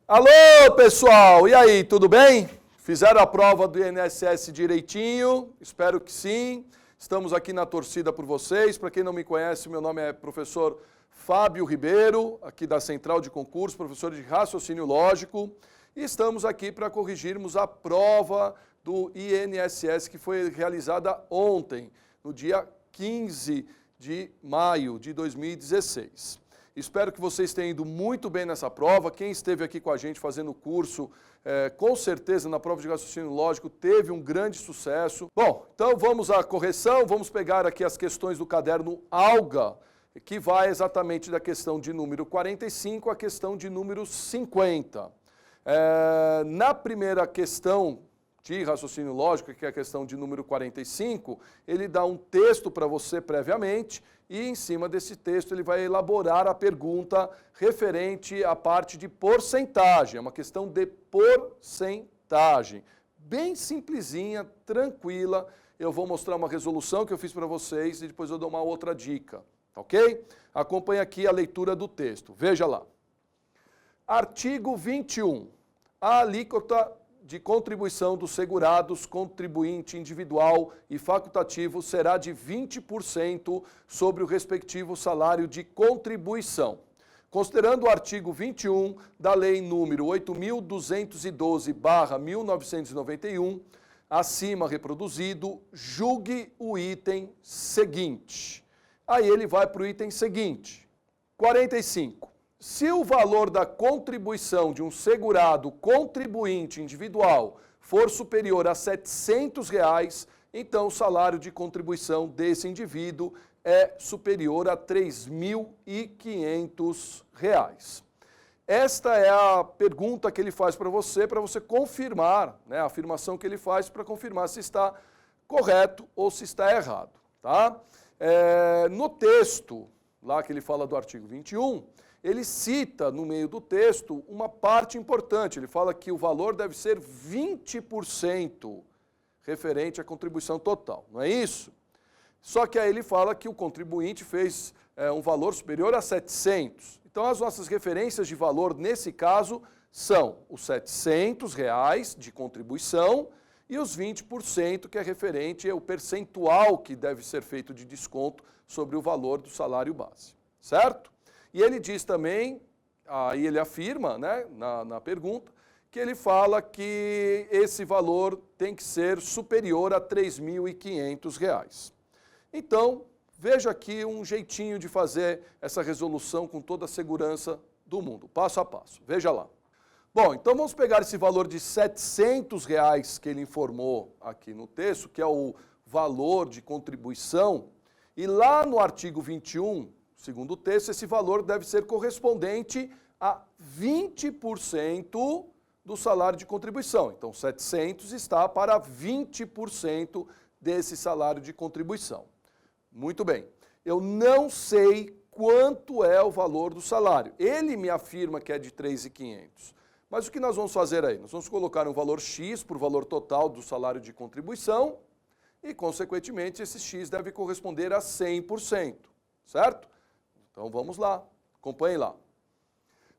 Alô, pessoal! E aí, tudo bem? Fizeram a prova do INSS direitinho? Espero que sim. Estamos aqui na torcida por vocês. Para quem não me conhece, meu nome é professor Fábio Ribeiro, aqui da Central de Concurso, professor de Raciocínio Lógico. E estamos aqui para corrigirmos a prova do INSS que foi realizada ontem, no dia 15 de maio de 2016. Espero que vocês tenham ido muito bem nessa prova. Quem esteve aqui com a gente fazendo o curso, com certeza na prova de raciocínio lógico, teve um grande sucesso. Bom, então vamos à correção, vamos pegar aqui as questões do caderno Alga, que vai exatamente da questão de número 45 à questão de número 50. Na primeira questão de raciocínio lógico, que é a questão de número 45, ele dá um texto para você previamente e em cima desse texto ele vai elaborar a pergunta referente à parte de porcentagem, é uma questão de porcentagem. Bem simplesinha, tranquila, eu vou mostrar uma resolução que eu fiz para vocês e depois eu dou uma outra dica, ok? Acompanhe aqui a leitura do texto, veja lá. Artigo 21, a alíquota de contribuição dos segurados, contribuinte individual e facultativo será de 20% sobre o respectivo salário de contribuição. Considerando o artigo 21 da Lei número 8.212/1991, acima reproduzido, julgue o item seguinte. Aí ele vai para o item seguinte, 45. Se o valor da contribuição de um segurado contribuinte individual for superior a R$ 700, então o salário de contribuição desse indivíduo é superior a R$ 3.500. Esta é a pergunta que ele faz para você confirmar, né, a afirmação que ele faz para confirmar se está correto ou se está errado. Tá? No texto, lá que ele fala do artigo 21, ele cita no meio do texto uma parte importante. Ele fala que o valor deve ser 20% referente à contribuição total, não é isso? Só que aí ele fala que o contribuinte fez um valor superior a 700. Então as nossas referências de valor nesse caso são os R$ 700 de contribuição e os 20% que é referente ao percentual que deve ser feito de desconto sobre o valor do salário base, certo? E ele diz também, aí ele afirma, né, na pergunta, que ele fala que esse valor tem que ser superior a R$ 3.500. Então, veja aqui um jeitinho de fazer essa resolução com toda a segurança do mundo, passo a passo. Veja lá. Bom, então vamos pegar esse valor de R$ 700 que ele informou aqui no texto, que é o valor de contribuição, e lá no artigo 21, segundo o texto, esse valor deve ser correspondente a 20% do salário de contribuição. Então, 700 está para 20% desse salário de contribuição. Muito bem. Eu não sei quanto é o valor do salário. Ele me afirma que é de 3.500. Mas o que nós vamos fazer aí? Nós vamos colocar um valor X por valor total do salário de contribuição e, consequentemente, esse X deve corresponder a 100%, certo? Então vamos lá, acompanhe lá.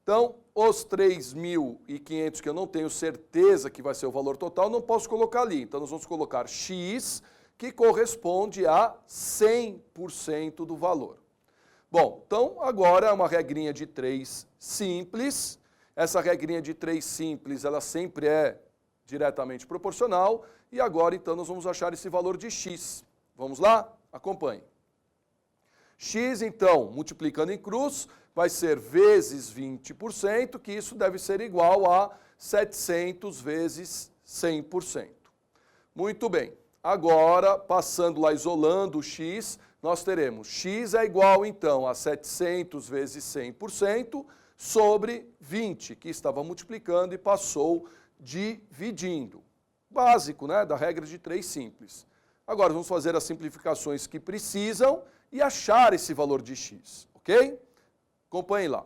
Então, os 3.500 que eu não tenho certeza que vai ser o valor total, não posso colocar ali. Então nós vamos colocar X, que corresponde a 100% do valor. Bom, então agora é uma regrinha de 3 simples. Essa regrinha de 3 simples, ela sempre é diretamente proporcional. E agora então nós vamos achar esse valor de X. Vamos lá? Acompanhe. X, então, multiplicando em cruz, vai ser vezes 20%, que isso deve ser igual a 700 vezes 100%. Muito bem. Agora, passando lá, isolando o X, nós teremos X é igual, então, a 700 vezes 100% sobre 20, que estava multiplicando e passou dividindo. Básico, né, da regra de 3 simples. Agora, vamos fazer as simplificações que precisam e achar esse valor de X, ok? Acompanhe lá.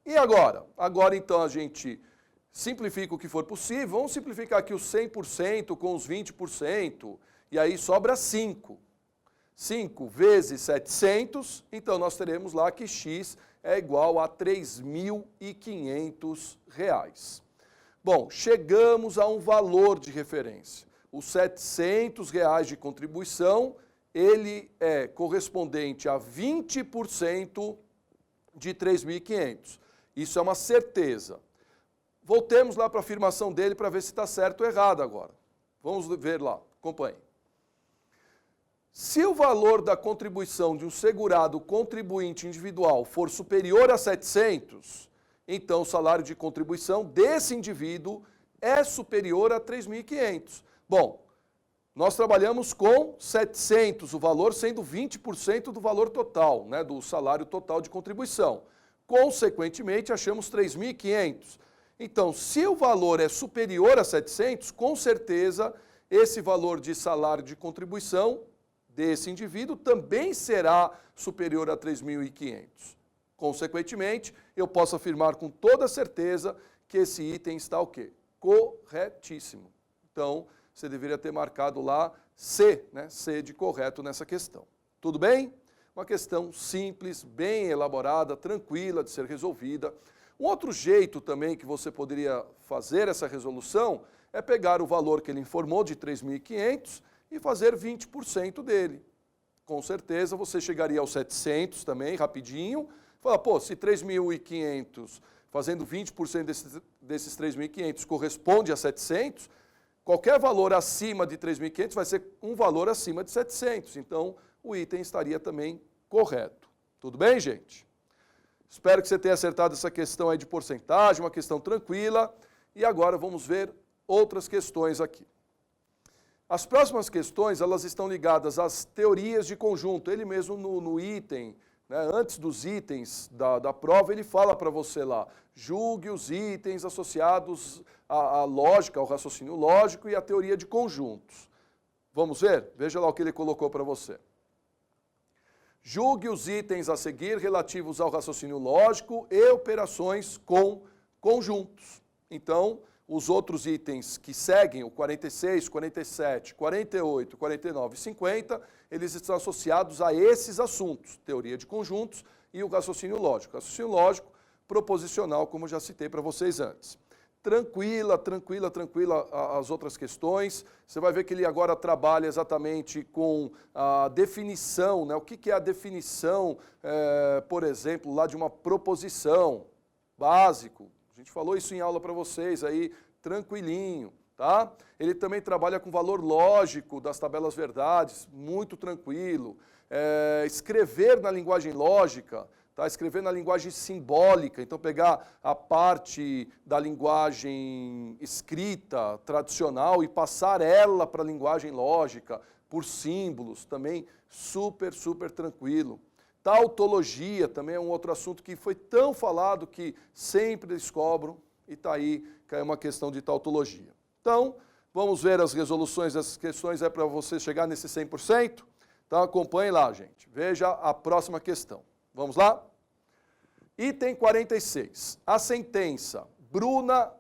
E agora? Agora, então, a gente simplifica o que for possível. Vamos simplificar aqui os 100% com os 20%, e aí sobra 5. 5 vezes 700, então nós teremos lá que x é igual a R$ 3.500. Bom, chegamos a um valor de referência. Os R$ 700 de contribuição, ele é correspondente a 20% de 3.500. Isso é uma certeza. Voltemos lá para a afirmação dele para ver se está certo ou errado agora. Vamos ver lá, acompanhe. Se o valor da contribuição de um segurado contribuinte individual for superior a 700, então o salário de contribuição desse indivíduo é superior a 3.500. Bom, nós trabalhamos com 700, o valor sendo 20% do valor total, né, do salário total de contribuição. Consequentemente, achamos 3.500. Então, se o valor é superior a 700, com certeza esse valor de salário de contribuição desse indivíduo também será superior a 3.500. Consequentemente, eu posso afirmar com toda certeza que esse item está o quê? Corretíssimo. Então, você deveria ter marcado lá C, né? C de correto nessa questão. Tudo bem? Uma questão simples, bem elaborada, tranquila de ser resolvida. Um outro jeito também que você poderia fazer essa resolução é pegar o valor que ele informou de 3.500 e fazer 20% dele. Com certeza você chegaria aos 700 também, rapidinho. Fala, pô, se 3.500 fazendo 20% desses 3.500 corresponde a 700, qualquer valor acima de 3.500 vai ser um valor acima de 700. Então, o item estaria também correto. Tudo bem, gente? Espero que você tenha acertado essa questão aí de porcentagem, uma questão tranquila. E agora vamos ver outras questões aqui. As próximas questões, elas estão ligadas às teorias de conjunto. Ele mesmo no item, né, antes dos itens da prova, ele fala para você lá, julgue os itens associados à lógica, ao raciocínio lógico e à teoria de conjuntos. Vamos ver? Veja lá o que ele colocou para você. Julgue os itens a seguir relativos ao raciocínio lógico e operações com conjuntos. Então, os outros itens que seguem, o 46, 47, 48, 49 e 50, eles estão associados a esses assuntos, teoria de conjuntos e o raciocínio lógico. Raciocínio lógico proposicional, como já citei para vocês antes. Tranquila as outras questões. Você vai ver que ele agora trabalha exatamente com a definição, né? O que é a definição, por exemplo, lá de uma proposição, básico. A gente falou isso em aula para vocês aí, tranquilinho, tá? Ele também trabalha com valor lógico das tabelas verdades, muito tranquilo. Escrever na linguagem lógica, tá? Escrever na linguagem simbólica, então pegar a parte da linguagem escrita, tradicional, e passar ela para a linguagem lógica, por símbolos, também super tranquilo. Tautologia também é um outro assunto que foi tão falado que sempre eles cobram, e está aí, caiu uma questão de tautologia. Então, vamos ver as resoluções dessas questões, para você chegar nesse 100%? Então, acompanhe lá, gente. Veja a próxima questão. Vamos lá? Item 46. A sentença. Bruna,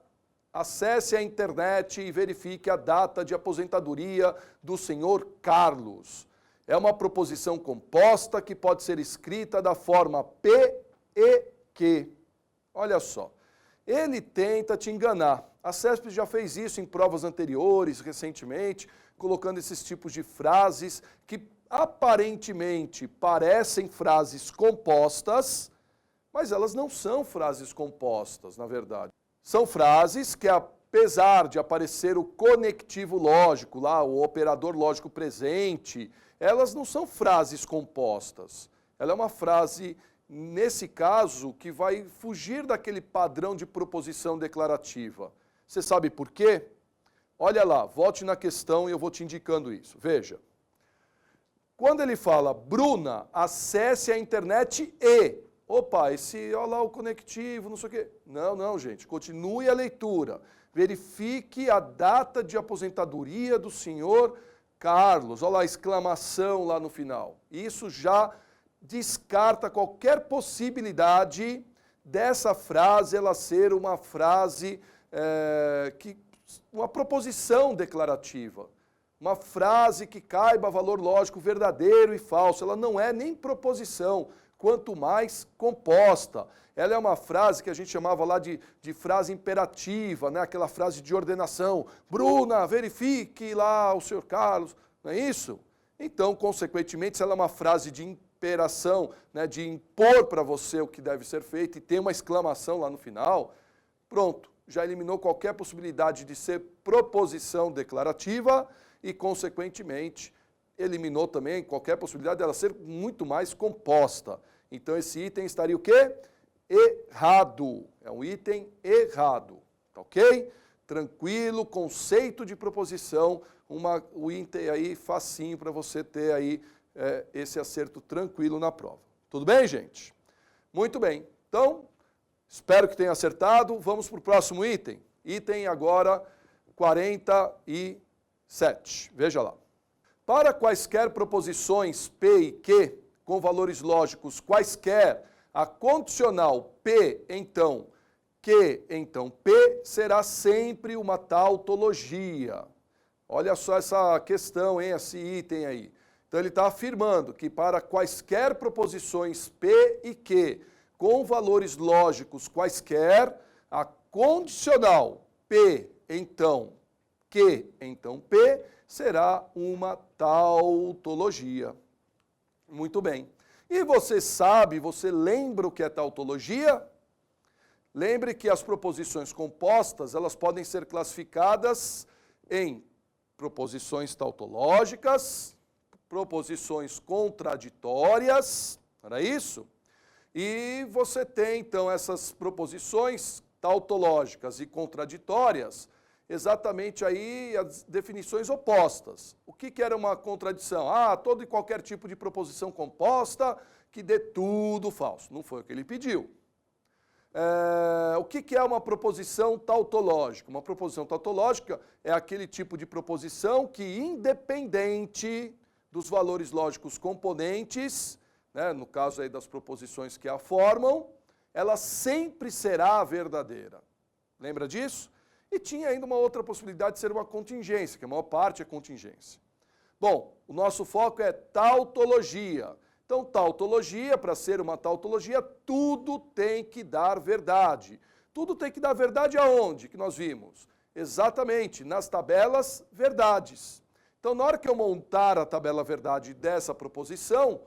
acesse a internet e verifique a data de aposentadoria do senhor Carlos. É uma proposição composta que pode ser escrita da forma P e Q. Olha só. Ele tenta te enganar. A CESP já fez isso em provas anteriores, recentemente, colocando esses tipos de frases que aparentemente parecem frases compostas, mas elas não são frases compostas, na verdade. São frases que, apesar de aparecer o conectivo lógico, lá, o operador lógico presente, elas não são frases compostas. Ela é uma frase, nesse caso, que vai fugir daquele padrão de proposição declarativa. Você sabe por quê? Olha lá, volte na questão e eu vou te indicando isso. Veja. Quando ele fala, Bruna, acesse a internet e... Opa, olha lá o conectivo, não sei o quê. Não, gente, continue a leitura. Verifique a data de aposentadoria do senhor Carlos. Olha lá a exclamação lá no final. Isso já descarta qualquer possibilidade dessa frase ela ser uma frase, uma proposição declarativa. uma frase que caiba valor lógico verdadeiro e falso. Ela não é nem proposição, quanto mais composta. Ela é uma frase que a gente chamava lá de frase imperativa, né? Aquela frase de ordenação. Bruna, verifique lá o senhor Carlos. Não é isso? Então, consequentemente, se ela é uma frase de imperação, né? De impor para você o que deve ser feito e ter uma exclamação lá no final, pronto, já eliminou qualquer possibilidade de ser proposição declarativa e, consequentemente, eliminou também qualquer possibilidade dela ser muito mais composta. Então, esse item estaria o quê? Errado. É um item errado. Tá ok? Tranquilo, conceito de proposição, o item aí facinho para você ter aí esse acerto tranquilo na prova. Tudo bem, gente? Muito bem. Então, espero que tenha acertado. Vamos para o próximo item. Item agora 47. Veja lá. Para quaisquer proposições P e Q, com valores lógicos quaisquer, a condicional P, então, Q, então, P, será sempre uma tautologia. Olha só essa questão, hein, esse item aí. Então, ele está afirmando que para quaisquer proposições P e Q, com valores lógicos quaisquer, a condicional P, então, Q, então, P, será uma tautologia. Muito bem. E você sabe, você lembra o que é tautologia? Lembre que as proposições compostas, elas podem ser classificadas em proposições tautológicas, proposições contraditórias, era isso? E você tem, então, essas proposições tautológicas e contraditórias, exatamente aí as definições opostas. O que era uma contradição? Todo e qualquer tipo de proposição composta que dê tudo falso. Não foi o que ele pediu. O que é uma proposição tautológica? Uma proposição tautológica é aquele tipo de proposição que, independente dos valores lógicos componentes, né, no caso aí das proposições que a formam, ela sempre será verdadeira. Lembra disso? E tinha ainda uma outra possibilidade de ser uma contingência, que a maior parte é contingência. Bom, o nosso foco é tautologia. Então, tautologia, para ser uma tautologia, tudo tem que dar verdade. Tudo tem que dar verdade aonde que nós vimos? Exatamente, nas tabelas verdades. Então, na hora que eu montar a tabela verdade dessa proposição,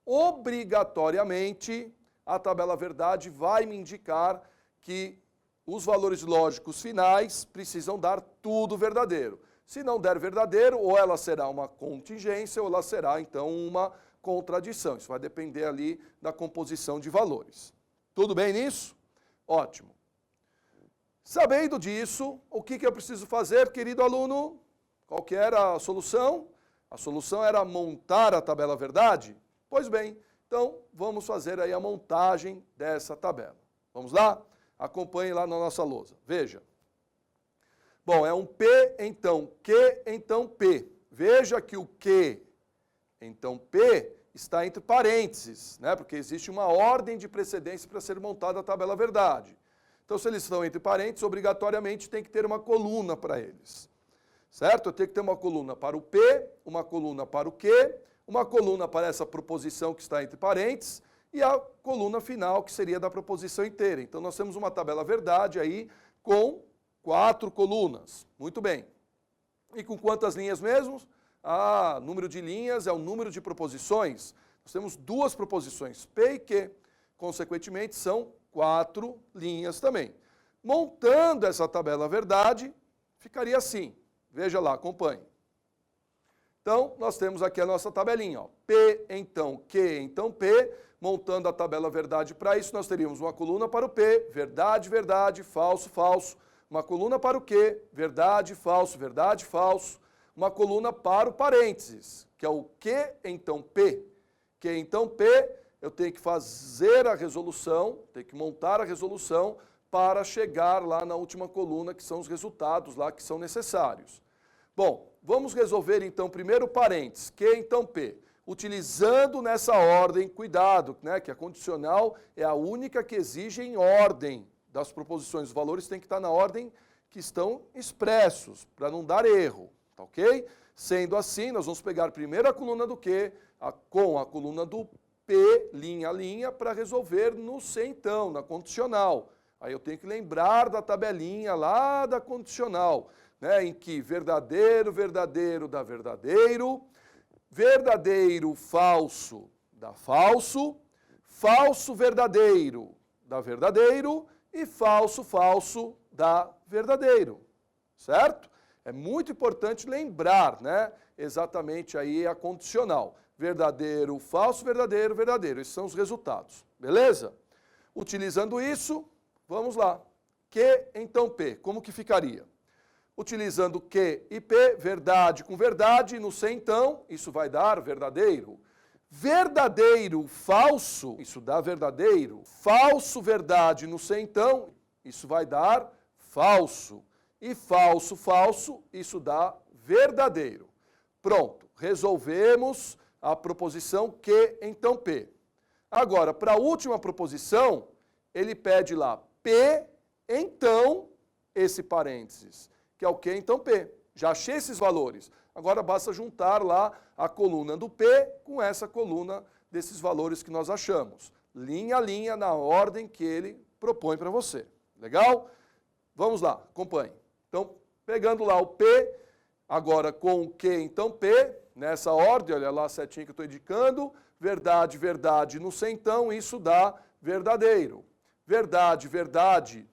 obrigatoriamente, a tabela verdade vai me indicar que os valores lógicos finais precisam dar tudo verdadeiro. Se não der verdadeiro, ou ela será uma contingência, ou ela será, então, uma contradição. Isso vai depender ali da composição de valores. Tudo bem nisso? Ótimo. Sabendo disso, o que eu preciso fazer, querido aluno? Qual que era a solução? A solução era montar a tabela verdade? Pois bem, então vamos fazer aí a montagem dessa tabela. Vamos lá? Acompanhe lá na nossa lousa. Veja. Bom, é um P, então Q, então P. Veja que o Q, então P, está entre parênteses, né? Porque existe uma ordem de precedência para ser montada a tabela verdade. Então, se eles estão entre parênteses, obrigatoriamente tem que ter uma coluna para eles. Certo? Eu tenho que ter uma coluna para o P, uma coluna para o Q, uma coluna para essa proposição que está entre parênteses, e a coluna final, que seria da proposição inteira. Então, nós temos uma tabela verdade aí com 4 colunas. Muito bem. E com quantas linhas mesmo? Número de linhas é o número de proposições. Nós temos 2 proposições, P e Q. Consequentemente, são 4 linhas também. Montando essa tabela verdade, ficaria assim. Veja lá, acompanhe. Então, nós temos aqui a nossa tabelinha. P, então Q, então P. Montando a tabela verdade para isso, nós teríamos uma coluna para o P, verdade, verdade, falso, falso. Uma coluna para o Q, verdade, falso, verdade, falso. Uma coluna para o parênteses, que é o Q, então P. Q, então P, eu tenho que fazer a resolução, tenho que montar a resolução para chegar lá na última coluna, que são os resultados lá que são necessários. Bom, vamos resolver então primeiro o parênteses, Q, então P. Utilizando nessa ordem, cuidado, né, que a condicional é a única que exige em ordem das proposições. Os valores têm que estar na ordem que estão expressos, para não dar erro, tá ok? Sendo assim, nós vamos pegar primeiro a coluna do Q com a coluna do P, linha a linha, para resolver no C então, na condicional. Aí eu tenho que lembrar da tabelinha lá da condicional, né, em que verdadeiro, verdadeiro dá verdadeiro, verdadeiro, falso dá falso, falso, verdadeiro dá verdadeiro e falso, falso dá verdadeiro, certo? É muito importante lembrar, né, exatamente aí a condicional. Verdadeiro, falso, verdadeiro, verdadeiro. Esses são os resultados, beleza? Utilizando isso, vamos lá. Q, então P, como que ficaria? Utilizando Q e P, verdade com verdade, no C então, isso vai dar verdadeiro. Verdadeiro, falso, isso dá verdadeiro. Falso, verdade, no C então, isso vai dar falso. E falso, falso, isso dá verdadeiro. Pronto, resolvemos a proposição Q, então P. Agora, para a última proposição, ele pede lá P, então, esse parênteses, que é o Q, então P. Já achei esses valores. Agora basta juntar lá a coluna do P com essa coluna desses valores que nós achamos. Linha a linha na ordem que ele propõe para você. Legal? Vamos lá, acompanhe. Então, pegando lá o P, agora com o Q, então P, nessa ordem, olha lá a setinha que eu estou indicando, verdade, verdade, no C, então, isso dá verdadeiro. Verdade, verdade,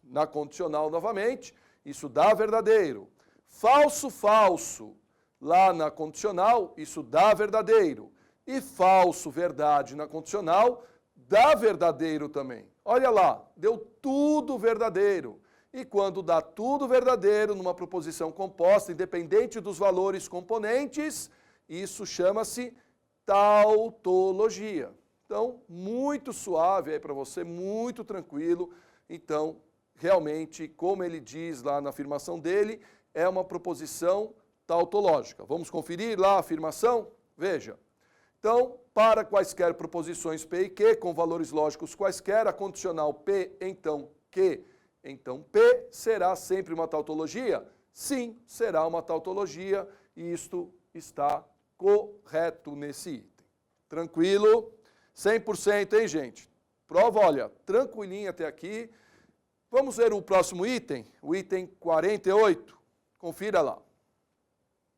na condicional novamente, isso dá verdadeiro. Falso, falso, lá na condicional, isso dá verdadeiro. E falso, verdade, na condicional, dá verdadeiro também. Olha lá, deu tudo verdadeiro. E quando dá tudo verdadeiro numa proposição composta, independente dos valores componentes, isso chama-se tautologia. Então, muito suave aí para você, muito tranquilo. Então, realmente, como ele diz lá na afirmação dele, é uma proposição tautológica. Vamos conferir lá a afirmação? Veja. Então, para quaisquer proposições P e Q, com valores lógicos quaisquer, a condicional P, então Q, então P, será sempre uma tautologia? Sim, será uma tautologia e isto está correto nesse item. Tranquilo? 100%, hein, gente? Prova, olha, tranquilinha até aqui. Vamos ver o próximo item, o item 48. Confira lá.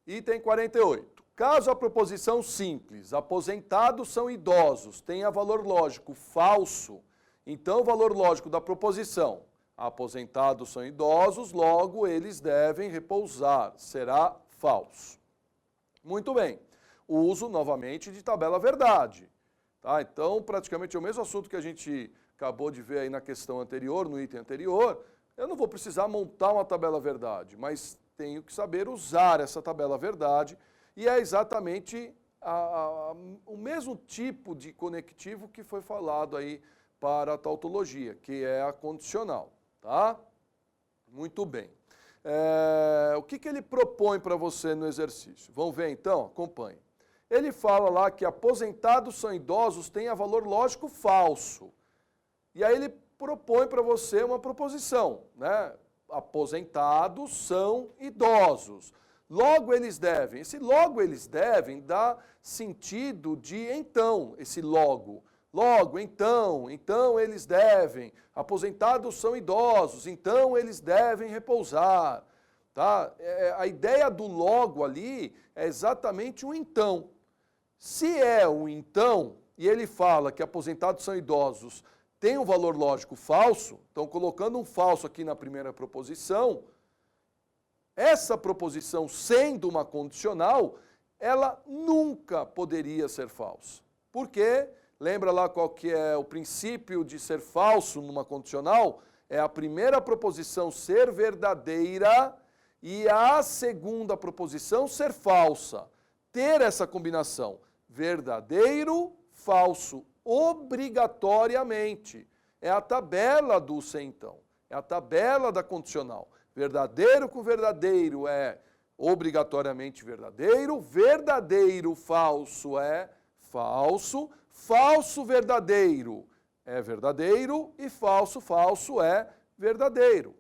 Item 48. Caso a proposição simples, aposentados são idosos, tenha valor lógico falso, então o valor lógico da proposição, aposentados são idosos, logo eles devem repousar, será falso. Muito bem. Uso novamente de tabela verdade. Tá? Então, praticamente é o mesmo assunto que a gente acabou de ver aí na questão anterior, no item anterior. Eu não vou precisar montar uma tabela verdade, mas tenho que saber usar essa tabela verdade e é exatamente o mesmo tipo de conectivo que foi falado aí para a tautologia, que é a condicional. Tá? Muito bem. O que ele propõe para você no exercício? Vamos ver então? Acompanhe. Ele fala lá que aposentados são idosos tenha valor lógico falso. E aí ele propõe para você uma proposição, né? Aposentados são idosos. Logo eles devem. Esse logo eles devem dá sentido de então, esse logo. Logo, então eles devem. Aposentados são idosos, então eles devem repousar. Tá? A ideia do logo ali é exatamente um então. Se é um então, e ele fala que aposentados são idosos, tem um valor lógico falso, então colocando um falso aqui na primeira proposição, essa proposição sendo uma condicional, ela nunca poderia ser falsa. Por quê? Lembra lá qual que é o princípio de ser falso numa condicional? É a primeira proposição ser verdadeira e a segunda proposição ser falsa. Ter essa combinação, verdadeiro, falso, obrigatoriamente. É a tabela do C então, é a tabela da condicional. Verdadeiro com verdadeiro é obrigatoriamente verdadeiro, verdadeiro falso é falso, falso verdadeiro é verdadeiro e falso falso é verdadeiro.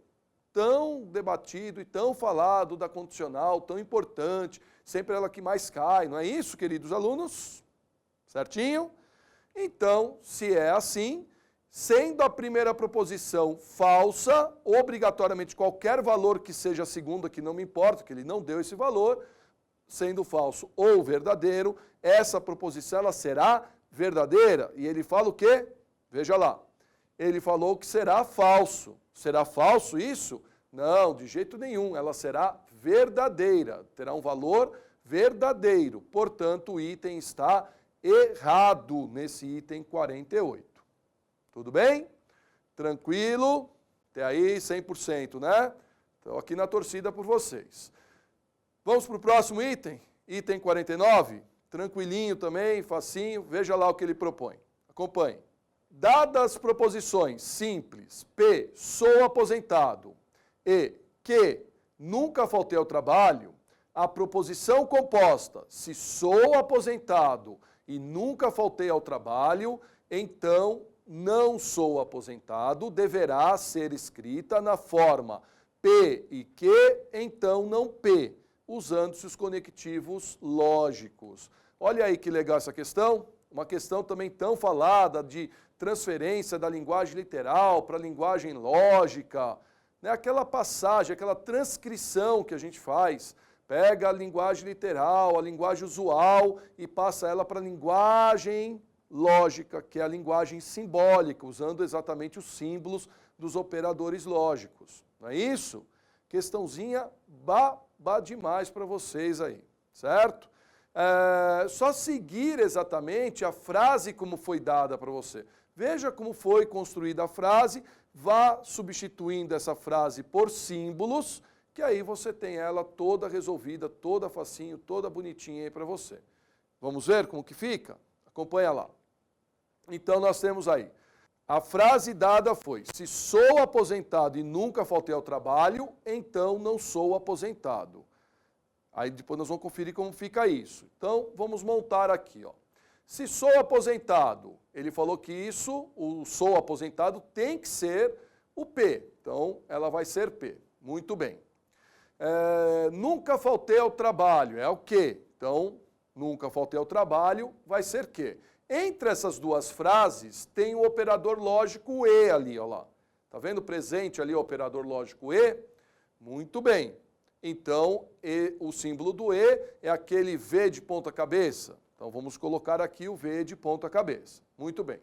Tão debatido e tão falado da condicional, tão importante, sempre ela que mais cai, não é isso, queridos alunos? Certinho? Então, se é assim, sendo a primeira proposição falsa, obrigatoriamente qualquer valor que seja a segunda, que não me importa, que ele não deu esse valor, sendo falso ou verdadeiro, essa proposição ela será verdadeira. E ele fala o quê? Veja lá. Ele falou que será falso. Será falso isso? Não, de jeito nenhum. Ela será verdadeira. Terá um valor verdadeiro. Portanto, o item está errado nesse item 48. Tudo bem? Tranquilo? Até aí 100%, né? Estou aqui na torcida por vocês. Vamos para o próximo item? Item 49. Tranquilinho também, facinho. Veja lá o que ele propõe. Acompanhe. Dadas as proposições simples, P, sou aposentado, e que nunca faltei ao trabalho, a proposição composta, se sou aposentado e nunca faltei ao trabalho, então não sou aposentado, deverá ser escrita na forma P e que, então não P, usando-se os conectivos lógicos. Olha aí que legal essa questão, uma questão também tão falada de transferência da linguagem literal para a linguagem lógica, né? Aquela passagem, aquela transcrição que a gente faz, pega a linguagem literal, a linguagem usual e passa ela para a linguagem lógica, que é a linguagem simbólica, usando exatamente os símbolos dos operadores lógicos. Não é isso? Questãozinha baba demais para vocês aí, certo? Só seguir exatamente a frase como foi dada para você. Veja como foi construída a frase, vá substituindo essa frase por símbolos, que aí você tem ela toda resolvida, toda facinho, toda bonitinha aí para você. Vamos ver como que fica? Acompanha lá. Então nós temos aí, a frase dada foi, se sou aposentado e nunca faltei ao trabalho, então não sou aposentado. Aí depois nós vamos conferir como fica isso. Então vamos montar aqui, ó. Se sou aposentado, ele falou que isso, o sou aposentado, tem que ser o P. Então, ela vai ser P. Muito bem. Nunca faltei ao trabalho, é o quê? Então, nunca faltei ao trabalho, vai ser quê? Entre essas duas frases, tem o operador lógico E ali, ó lá. Tá vendo presente ali o operador lógico E? Muito bem. Então, o símbolo do E é aquele V de ponta cabeça. Então, vamos colocar aqui o V de ponta cabeça. Muito bem.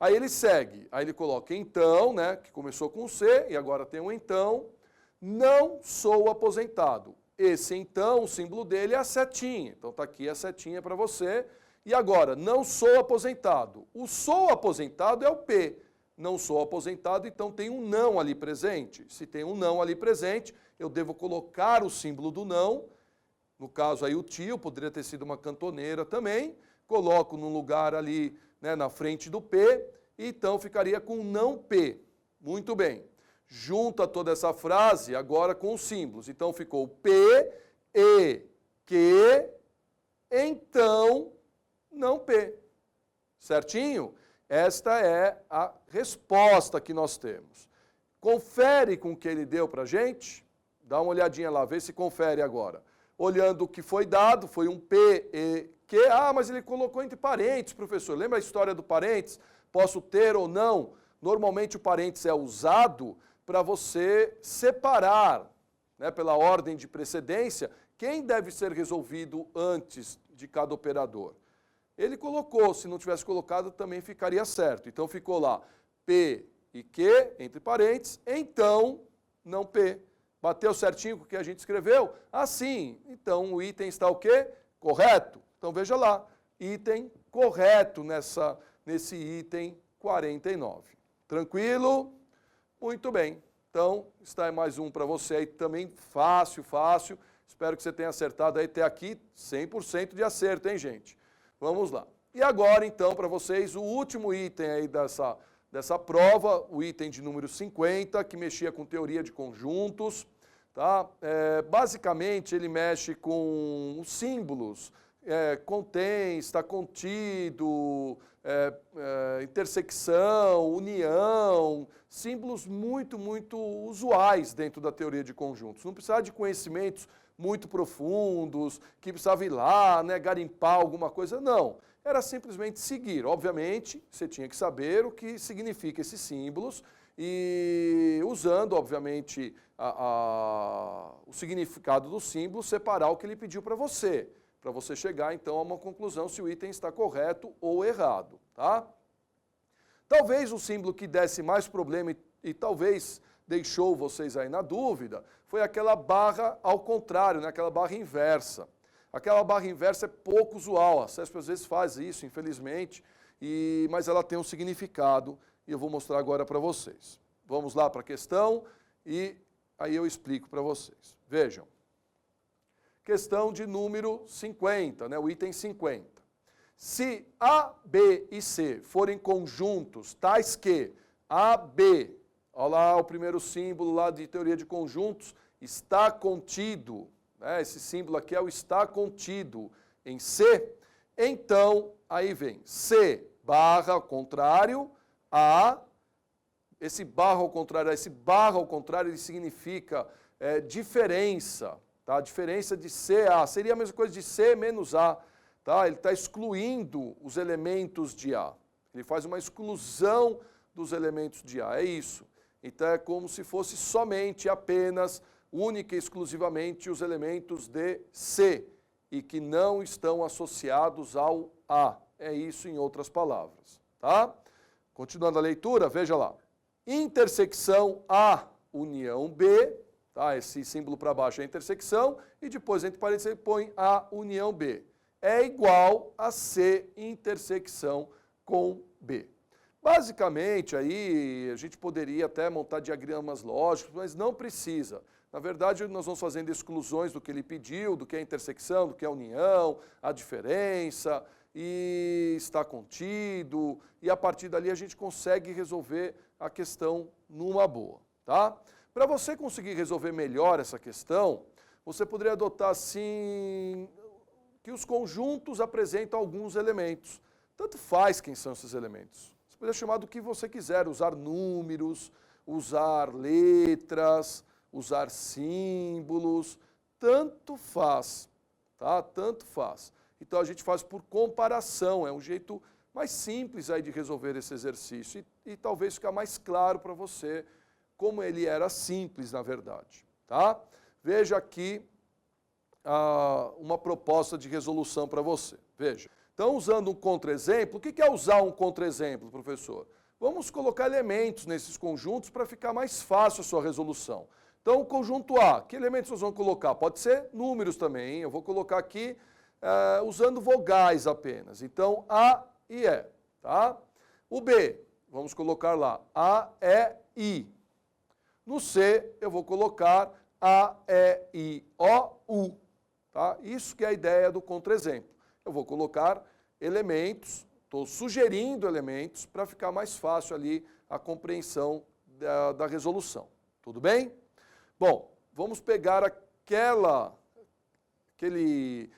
Aí ele segue, aí ele coloca então, né, que começou com C e agora tem um então, não sou aposentado. Esse então, o símbolo dele é a setinha. Então, está aqui a setinha para você. E agora, não sou aposentado. O sou aposentado é o P. Não sou aposentado, então tem um não ali presente. Se tem um não ali presente, eu devo colocar o símbolo do não. No caso aí o tio, poderia ter sido uma cantoneira também. Coloco num lugar ali, né, na frente do P, e então ficaria com não P. Muito bem. Junta toda essa frase agora com os símbolos. Então ficou P, E, que, então, não P. Certinho? Esta é a resposta que nós temos. Confere com o que ele deu para a gente. Dá uma olhadinha lá, vê se confere agora. Olhando o que foi dado, foi um P, E, que. Ah, mas ele colocou entre parênteses, professor. Lembra a história do parênteses? Posso ter ou não? Normalmente o parênteses é usado para você separar, né, pela ordem de precedência, quem deve ser resolvido antes de cada operador. Ele colocou, se não tivesse colocado também ficaria certo. Então ficou lá P e Q, entre parênteses, então não P. Bateu certinho com o que a gente escreveu? Assim, então o item está o quê? Correto. Então veja lá, item correto nesse item 49. Tranquilo? Muito bem. Então, está aí mais um para você aí também, fácil, fácil. Espero que você tenha acertado aí até aqui, 100% de acerto, hein, gente? Vamos lá. E agora, então, para vocês, o último item aí dessa prova, o item de número 50, que mexia com teoria de conjuntos. Tá? Basicamente, ele mexe com os símbolos, contém, está contido, intersecção, união, símbolos muito, muito usuais dentro da teoria de conjuntos. Não precisa de conhecimentos muito profundos, que precisava ir lá, né, garimpar alguma coisa, não. Era simplesmente seguir. Obviamente, você tinha que saber o que significa esses símbolos e usando, obviamente, o significado do símbolo, separar o que ele pediu para você chegar, então, a uma conclusão se o item está correto ou errado, tá? Talvez o símbolo que desse mais problema e talvez deixou vocês aí na dúvida, foi aquela barra ao contrário, né? Aquela barra inversa. Aquela barra inversa é pouco usual, a CESP às vezes faz isso, infelizmente, mas ela tem um significado e eu vou mostrar agora para vocês. Vamos lá para a questão e aí eu explico para vocês. Vejam, questão de número 50, né? O item 50. Se A, B e C forem conjuntos tais que A, B, olha lá o primeiro símbolo lá de teoria de conjuntos, está contido, né? Esse símbolo aqui é o está contido em C, então aí vem C barra ao contrário, A, esse barra ao contrário, ele significa diferença, tá? A diferença de C a A, seria a mesma coisa de C menos A, tá? Ele está excluindo os elementos de A, ele faz uma exclusão dos elementos de A, é isso. Então é como se fosse somente, apenas, única e exclusivamente os elementos de C e que não estão associados ao A. É isso em outras palavras, tá? Continuando a leitura, veja lá. Intersecção A, união B, tá? Esse símbolo para baixo é a intersecção e depois entre parênteses ele põe A, união B. É igual a C, intersecção com B. Basicamente, aí a gente poderia até montar diagramas lógicos, mas não precisa. Na verdade, nós vamos fazendo exclusões do que ele pediu, do que é intersecção, do que é união, a diferença, e está contido, e a partir dali a gente consegue resolver a questão numa boa, tá? Para você conseguir resolver melhor essa questão, você poderia adotar assim, que os conjuntos apresentam alguns elementos. Tanto faz quem são esses elementos. Você poderia chamar do que você quiser, usar números, usar letras, usar símbolos, tanto faz, tá? Tanto faz. Então a gente faz por comparação, é um jeito mais simples aí de resolver esse exercício e talvez ficar mais claro para você como ele era simples na verdade, tá? Veja aqui uma proposta de resolução para você, veja. Então, usando um contra-exemplo, o que é usar um contra-exemplo, professor? Vamos colocar elementos nesses conjuntos para ficar mais fácil a sua resolução. Então, o conjunto A, que elementos nós vamos colocar? Pode ser números também, hein? Eu vou colocar aqui usando vogais apenas. Então, A e E, tá? O B, vamos colocar lá, A, E, I. No C, eu vou colocar A, E, I, O, U. Tá? Isso que é a ideia do contra-exemplo. Eu vou colocar elementos, estou sugerindo elementos para ficar mais fácil ali a compreensão da resolução. Tudo bem? Bom, vamos pegar aquele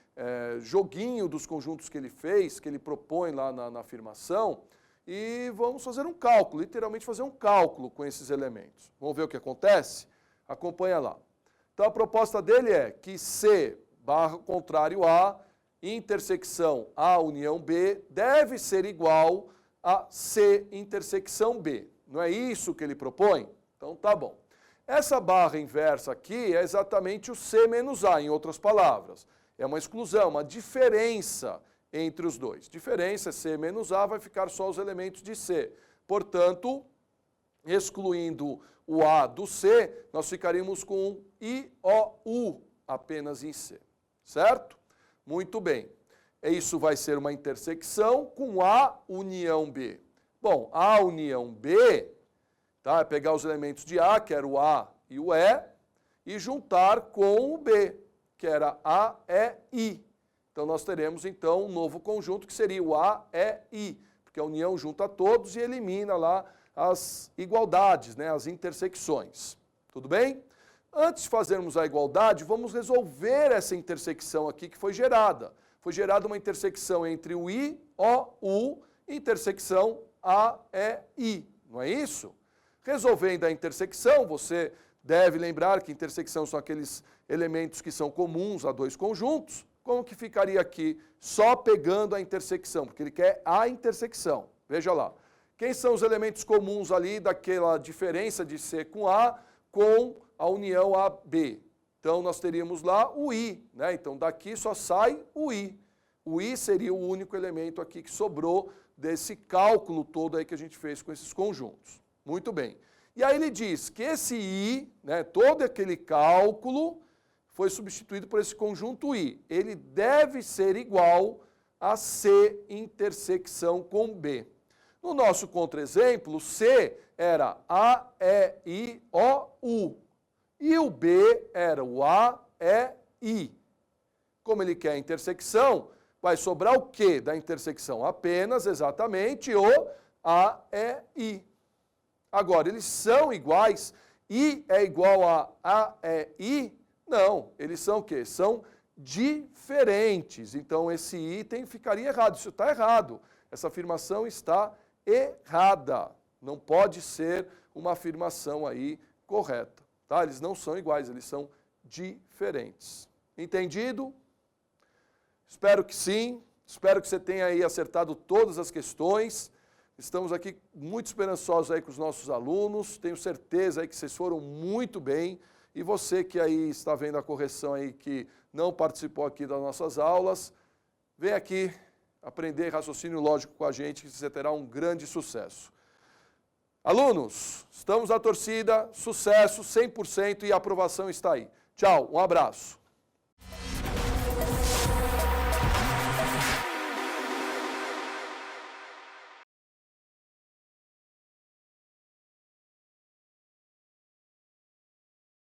joguinho dos conjuntos que ele fez, que ele propõe lá na afirmação, e vamos fazer um cálculo, literalmente fazer um cálculo com esses elementos. Vamos ver o que acontece? Acompanha lá. Então a proposta dele é que C barra contrário A, intersecção A união B, deve ser igual a C intersecção B. Não é isso que ele propõe? Então tá bom. Essa barra inversa aqui é exatamente o C menos A, em outras palavras. É uma exclusão, uma diferença entre os dois. Diferença, C menos A, vai ficar só os elementos de C. Portanto, excluindo o A do C, nós ficaríamos com I, O, U apenas em C. Certo? Muito bem. Isso vai ser uma intersecção com A união B. Bom, A união B, tá? É pegar os elementos de A, que era o A e o E juntar com o B, que era A, I. Então nós teremos então um novo conjunto que seria o A, I, porque a união junta todos e elimina lá as igualdades, né, as intersecções. Tudo bem? Antes de fazermos a igualdade, vamos resolver essa intersecção aqui que foi gerada. Foi gerada uma intersecção entre o I, O, U, intersecção A, I. Não é isso? Resolvendo a intersecção, você deve lembrar que intersecção são aqueles elementos que são comuns a dois conjuntos. Como que ficaria aqui só pegando a intersecção? Porque ele quer a intersecção. Veja lá. Quem são os elementos comuns ali daquela diferença de C com A com a união AB? Então, nós teríamos lá o I, né? Então, daqui só sai o I. O I seria o único elemento aqui que sobrou desse cálculo todo aí que a gente fez com esses conjuntos. Muito bem. E aí ele diz que esse I, né, todo aquele cálculo, foi substituído por esse conjunto I. Ele deve ser igual a C intersecção com B. No nosso contra-exemplo, C era A, E, I, O, U. E o B era o A, E, I. Como ele quer a intersecção, vai sobrar o que da intersecção? Apenas, exatamente, o A, E, I. Agora, eles são iguais? I é igual a, E, I? Não, eles são o quê? São diferentes. Então, esse item ficaria errado. Isso está errado. Essa afirmação está errada. Não pode ser uma afirmação aí correta. Tá? Eles não são iguais, eles são diferentes. Entendido? Espero que sim. Espero que você tenha aí acertado todas as questões. Estamos aqui muito esperançosos aí com os nossos alunos. Tenho certeza aí que vocês foram muito bem. E você que aí está vendo a correção aí que não participou aqui das nossas aulas, vem aqui aprender raciocínio lógico com a gente, que você terá um grande sucesso. Alunos, estamos na torcida, sucesso 100% e a aprovação está aí. Tchau, um abraço.